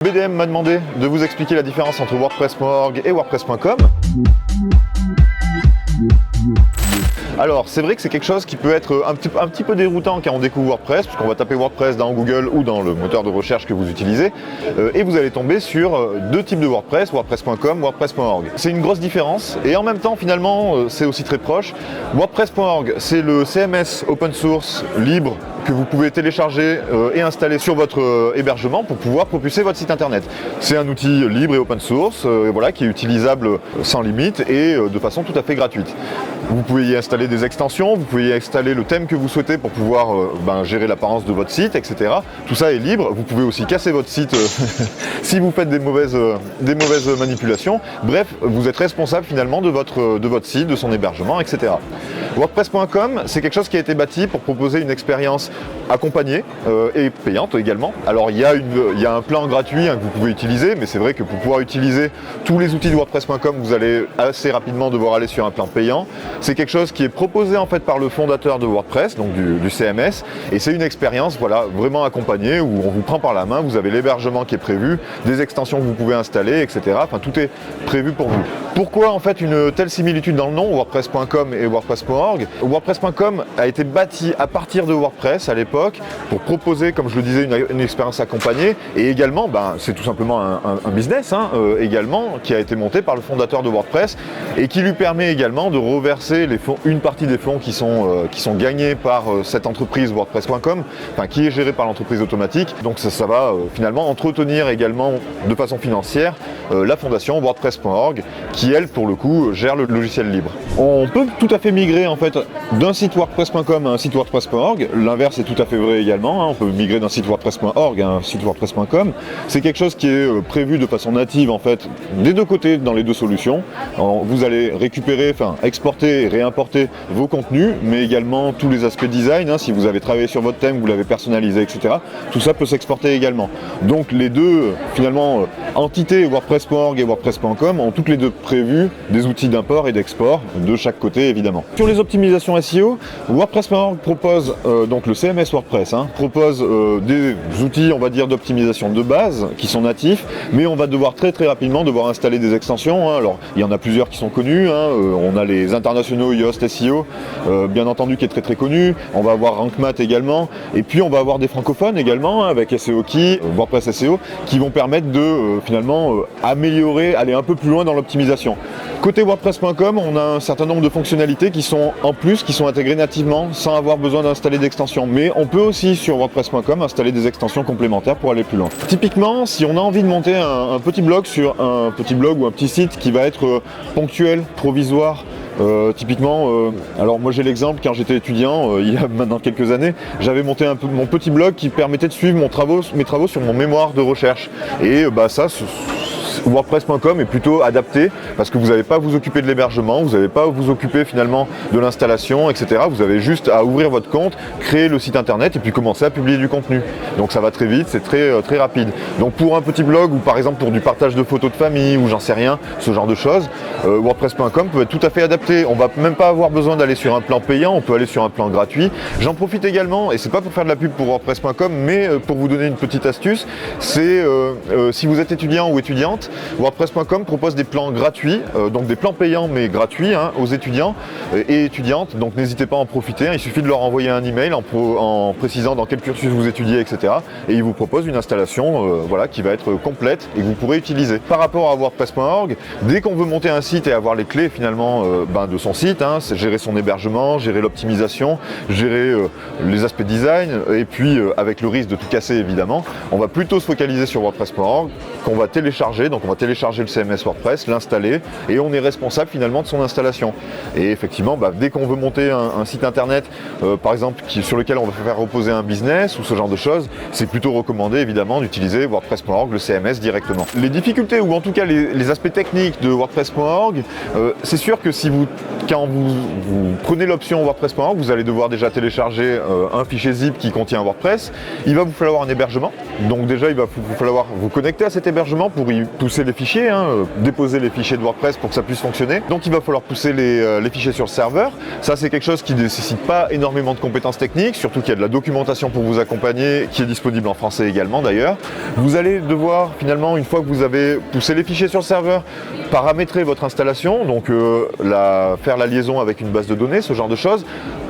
BDM m'a demandé de vous expliquer la différence entre WordPress.org et WordPress.com. Alors, c'est vrai que c'est quelque chose qui peut être un petit peu déroutant quand on découvre WordPress, puisqu'on va taper WordPress dans Google ou dans le moteur de recherche que vous utilisez, et vous allez tomber sur deux types de WordPress, WordPress.com, WordPress.org. C'est une grosse différence, et en même temps, finalement, c'est aussi très proche. WordPress.org, c'est le CMS open source libre que vous pouvez télécharger et installer sur votre hébergement pour pouvoir propulser votre site internet. C'est un outil libre et open source voilà, qui est utilisable sans limite et de façon tout à fait gratuite. Vous pouvez y installer des extensions, vous pouvez y installer le thème que vous souhaitez pour pouvoir gérer l'apparence de votre site, etc. Tout ça est libre. Vous pouvez aussi casser votre site si vous faites des mauvaises manipulations. Bref, vous êtes responsable finalement de votre site, de son hébergement, etc. WordPress.com, c'est quelque chose qui a été bâti pour proposer une expérience accompagnée et payante également. Alors il y a un plan gratuit que vous pouvez utiliser, mais c'est vrai que pour pouvoir utiliser tous les outils de WordPress.com, vous allez assez rapidement devoir aller sur un plan payant. C'est quelque chose qui est proposé en fait par le fondateur de WordPress, donc du CMS, et c'est une expérience voilà, vraiment accompagnée où on vous prend par la main, vous avez l'hébergement qui est prévu, des extensions que vous pouvez installer, etc. Enfin tout est prévu pour vous. Pourquoi en fait une telle similitude dans le nom, WordPress.com et WordPress.org? WordPress.com a été bâti à partir de WordPress à l'époque pour proposer, comme je le disais, une expérience accompagnée, et également c'est tout simplement un business également qui a été monté par le fondateur de WordPress et qui lui permet également de reverser une partie des fonds qui sont gagnés par cette entreprise WordPress.com, qui est gérée par l'entreprise automatique. Donc ça va finalement entretenir également de façon financière la fondation WordPress.org qui elle pour le coup gère le logiciel libre. On peut tout à fait migrer en fait d'un site WordPress.com à un site WordPress.org. L'inverse est tout à fait vrai également. On peut migrer d'un site WordPress.org à un site WordPress.com. C'est quelque chose qui est prévu de façon native en fait des deux côtés dans les deux solutions. Vous allez récupérer, exporter et réimporter vos contenus, mais également tous les aspects design. Si vous avez travaillé sur votre thème, vous l'avez personnalisé, etc. Tout ça peut s'exporter également. Donc les deux finalement entités WordPress.org et WordPress.com ont toutes les deux prévu des outils d'import et d'export de chaque côté évidemment. Sur les optimisations SEO, WordPress.org propose donc le CMS WordPress propose des outils on va dire d'optimisation de base qui sont natifs, mais on va devoir très rapidement installer des extensions. Alors il y en a plusieurs qui sont connus. On a les internationaux Yoast SEO, bien entendu qui est très connu. On va avoir RankMath également, et puis on va avoir des francophones également avec SEOkey, WordPress SEO, qui vont permettre de finalement améliorer, aller un peu plus loin dans l'optimisation. Côté WordPress.com, on a un certain nombre de fonctionnalités qui sont intégrées nativement sans avoir besoin d'installer d'extensions. Mais on peut aussi sur WordPress.com installer des extensions complémentaires pour aller plus loin. Typiquement, si on a envie de monter un petit blog sur un petit blog ou un petit site qui va être ponctuel, provisoire, alors moi j'ai l'exemple quand j'étais étudiant, il y a maintenant quelques années, j'avais monté mon petit blog qui permettait de suivre mes travaux sur mon mémoire de recherche. Et WordPress.com est plutôt adapté parce que vous n'avez pas à vous occuper de l'hébergement, vous n'avez pas à vous occuper finalement de l'installation, etc. Vous avez juste à ouvrir votre compte, créer le site internet et puis commencer à publier du contenu. Donc ça va très vite, c'est très rapide. Donc pour un petit blog ou par exemple pour du partage de photos de famille ou j'en sais rien, ce genre de choses, WordPress.com peut être tout à fait adapté. On va même pas avoir besoin d'aller sur un plan payant, on peut aller sur un plan gratuit. J'en profite également, et c'est pas pour faire de la pub pour WordPress.com, mais pour vous donner une petite astuce, c'est si vous êtes étudiant ou étudiante, WordPress.com propose des plans gratuits, donc des plans payants mais gratuits aux étudiants et étudiantes, donc n'hésitez pas à en profiter, il suffit de leur envoyer un email en précisant dans quel cursus vous étudiez, etc. Et ils vous proposent une installation qui va être complète et que vous pourrez utiliser. Par rapport à WordPress.org, dès qu'on veut monter un site et avoir les clés finalement de son site, c'est gérer son hébergement, gérer l'optimisation, gérer les aspects design, et puis avec le risque de tout casser évidemment, on va plutôt se focaliser sur WordPress.org qu'on va télécharger. Donc on va télécharger le CMS WordPress, l'installer et on est responsable finalement de son installation. Et effectivement, dès qu'on veut monter un site internet, par exemple sur lequel on va faire reposer un business ou ce genre de choses, c'est plutôt recommandé évidemment d'utiliser WordPress.org, le CMS directement. Les difficultés ou en tout cas les aspects techniques de WordPress.org, c'est sûr que quand vous prenez l'option WordPress.org, vous allez devoir déjà télécharger un fichier zip qui contient WordPress. Il va vous falloir un hébergement. Donc déjà il va vous falloir vous connecter à cet hébergement pour y pousser pousser les fichiers, déposer les fichiers de WordPress pour que ça puisse fonctionner. Donc il va falloir pousser les fichiers sur le serveur. Ça c'est quelque chose qui ne nécessite pas énormément de compétences techniques, surtout qu'il y a de la documentation pour vous accompagner, qui est disponible en français également d'ailleurs. Vous allez devoir finalement, une fois que vous avez poussé les fichiers sur le serveur, paramétrer votre installation, donc faire la liaison avec une base de données, ce genre de choses.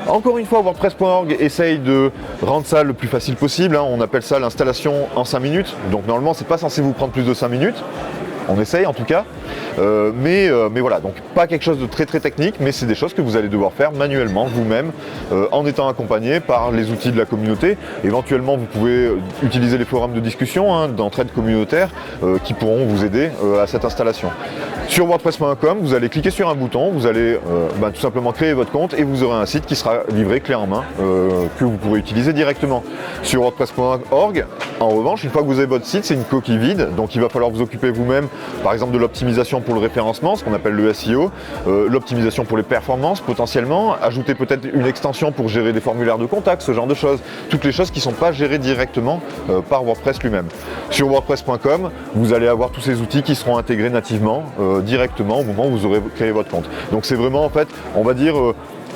Encore une fois, WordPress.org essaye de rendre ça le plus facile possible. On appelle ça l'installation en 5 minutes. Donc normalement, c'est pas censé vous prendre plus de 5 minutes. On essaye en tout cas. Mais voilà, donc pas quelque chose de très technique, mais c'est des choses que vous allez devoir faire manuellement vous-même en étant accompagné par les outils de la communauté. Éventuellement, vous pouvez utiliser les forums de discussion d'entraide communautaire qui pourront vous aider à cette installation. Sur WordPress.com, vous allez cliquer sur un bouton, vous allez tout simplement créer votre compte et vous aurez un site qui sera livré clé en main que vous pourrez utiliser directement. Sur WordPress.org, en revanche, une fois que vous avez votre site, c'est une coquille vide, donc il va falloir vous occuper vous-même, par exemple de l'optimisation pour le référencement, ce qu'on appelle le SEO, l'optimisation pour les performances potentiellement, ajouter peut-être une extension pour gérer des formulaires de contact, ce genre de choses, toutes les choses qui ne sont pas gérées directement par WordPress lui-même. Sur WordPress.com, vous allez avoir tous ces outils qui seront intégrés nativement directement au moment où vous aurez créé votre compte. Donc c'est vraiment en fait, on va dire,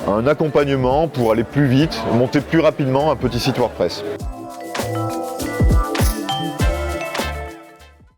un accompagnement pour aller plus vite, monter plus rapidement un petit site WordPress.